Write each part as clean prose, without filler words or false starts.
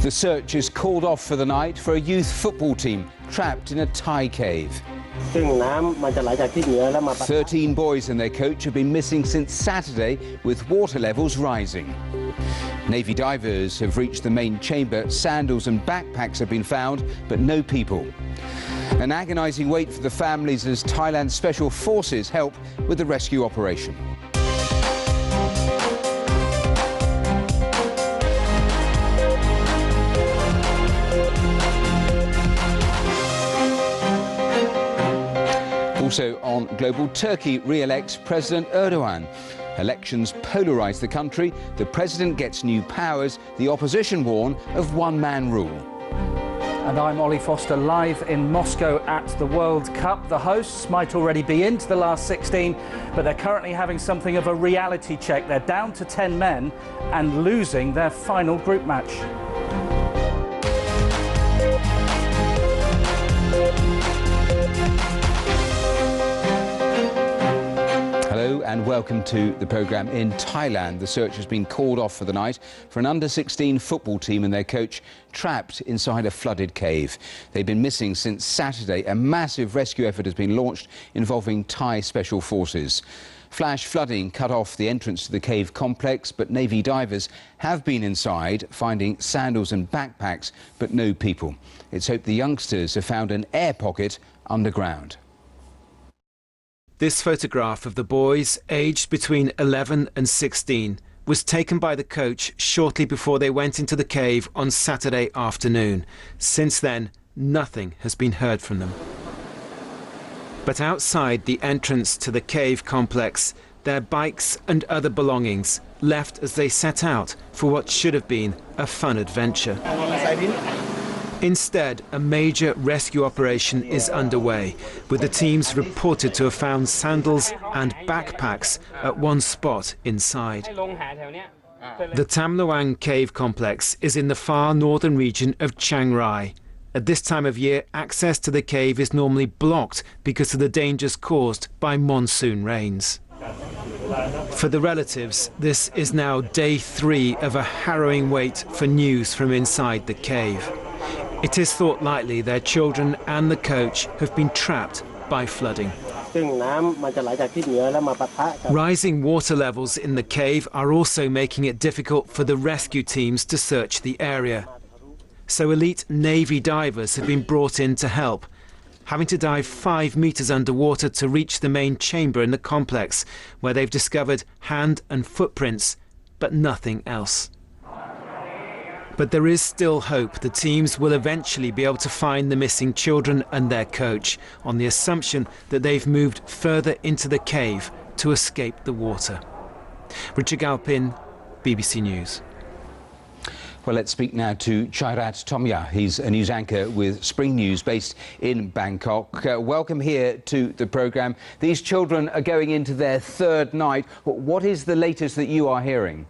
The search is called off for the night for a youth football team trapped in a Thai cave. 13 boys and their coach have been missing since Saturday, with water levels rising. Navy divers have reached the main chamber. Sandals and backpacks have been found, but no people. An agonising wait for the families as Thailand's special forces help with the rescue operation. Also on Global, Turkey re-elects President Erdogan. Elections polarise the country. The president gets new powers. The opposition warn of one-man rule. And I'm Ollie Foster, live in Moscow at the World Cup. The hosts might already be into the last 16, but they're currently having something of a reality check. They're down to 10 men and losing their final group match. Hello and welcome to the programme. In Thailand, the search has been called off for the night for an under-16 football team and their coach trapped inside a flooded cave. They've been missing since Saturday. A massive rescue effort has been launched involving Thai special forces. Flash flooding cut off the entrance to the cave complex, but Navy divers have been inside, finding sandals and backpacks, but no people. It's hoped the youngsters have found an air pocket underground. This photograph of the boys, aged between 11 and 16, was taken by the coach shortly before they went into the cave on Saturday afternoon. Since then, nothing has been heard from them. But outside the entrance to the cave complex, their bikes and other belongings left as they set out for what should have been a fun adventure. Instead, a major rescue operation is underway, with the teams reported to have found sandals and backpacks at one spot inside. The Tam Luang cave complex is in the far northern region of Chiang Rai. At this time of year, access to the cave is normally blocked because of the dangers caused by monsoon rains. For the relatives, this is now day 3 of a harrowing wait for news from inside the cave. It is thought likely their children and the coach have been trapped by flooding. Rising water levels in the cave are also making it difficult for the rescue teams to search the area. So elite Navy divers have been brought in to help, having to dive 5 meters underwater to reach the main chamber in the complex, where they've discovered hand and footprints, but nothing else. But there is still hope the teams will eventually be able to find the missing children and their coach, on the assumption that they've moved further into the cave to escape the water. Richard Galpin, BBC News. Well, let's speak now to Chairat Tomya. He's a news anchor with Spring News based in Bangkok. Welcome here to the programme. These children are going into their 3rd night. What is the latest that you are hearing?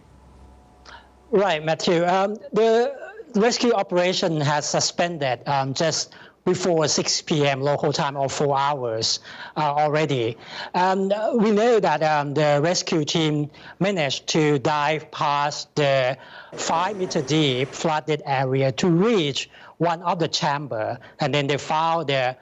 Right, Matthew. The rescue operation has suspended just before 6 p.m. local time, or 4 hours already. We know that the rescue team managed to dive past the 5-meter deep flooded area to reach one of the chamber, and then they found the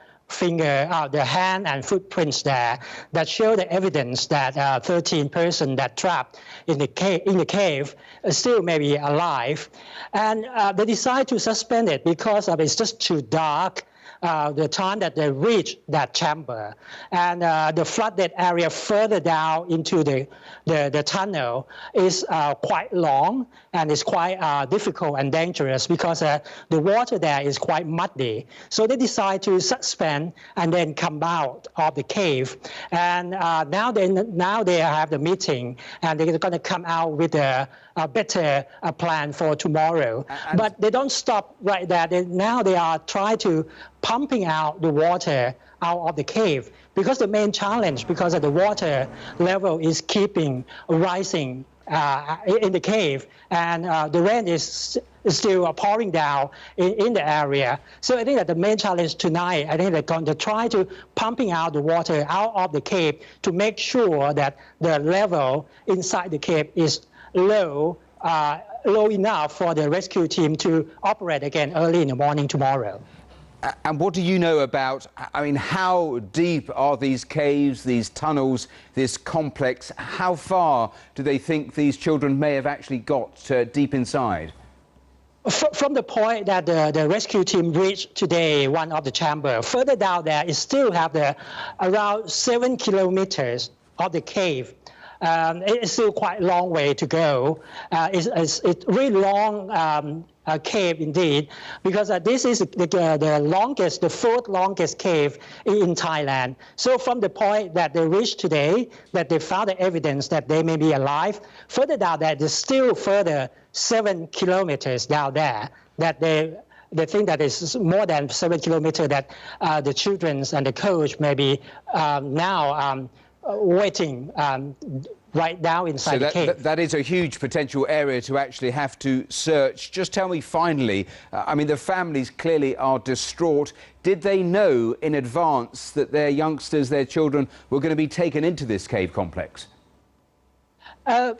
hand and footprints there that show the evidence that 13 persons that trapped in the cave still may be alive. And they decide to suspend it because it's just too dark the time that they reach that chamber. And the flooded area further down into the tunnel is quite long, and it's quite difficult and dangerous because the water there is quite muddy. So they decide to suspend and then come out of the cave. And now they have the meeting, and they're going to come out with a better plan for tomorrow. But they don't stop right there. Now they are trying to pumping out the water out of the cave, because the main challenge, because of the water level is keeping rising in the cave, and the rain is still pouring down in the area. So I think that the main challenge tonight, I think they're going to try to pumping out the water out of the cave to make sure that the level inside the cave is low low enough for the rescue team to operate again early in the morning tomorrow. And what do you know about, I mean, how deep are these caves, these tunnels, this complex? How far do they think these children may have actually got deep inside? From the point that the rescue team reached today, one of the chamber, further down there, it still have around 7 kilometers of the cave. It's still quite a long way to go. It's really long cave indeed, because this is the longest, the fourth longest cave in Thailand. So from the point that they reached today, that they found the evidence that they may be alive, further down there, there's still further 7 kilometers down there that they think that it's more than 7 kilometers that the children and the coach may be now waiting right now inside the cave. That is a huge potential area to actually have to search. Just tell me finally, I mean, the families clearly are distraught. Did they know in advance that their youngsters, their children, were going to be taken into this cave complex? I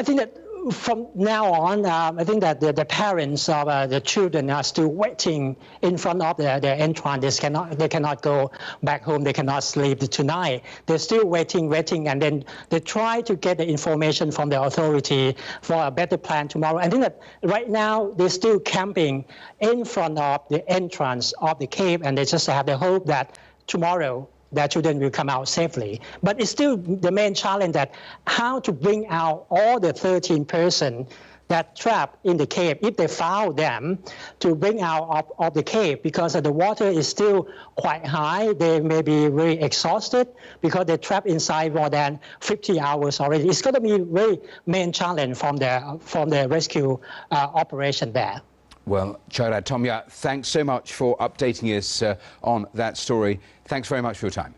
think that from now on, I think that the parents of the children are still waiting in front of the entrance. They cannot go back home. They cannot sleep tonight. They're still waiting, and then they try to get the information from the authority for a better plan tomorrow. I think that right now they're still camping in front of the entrance of the cave, and they just have the hope that tomorrow their children will come out safely. But it's still the main challenge that how to bring out all the 13 persons that trapped in the cave, if they found them, to bring out of the cave, because the water is still quite high. They may be very exhausted because they're trapped inside more than 50 hours already. It's going to be a very main challenge from the rescue operation there. Well, Chairat Tomya, thanks so much for updating us on that story. Thanks very much for your time.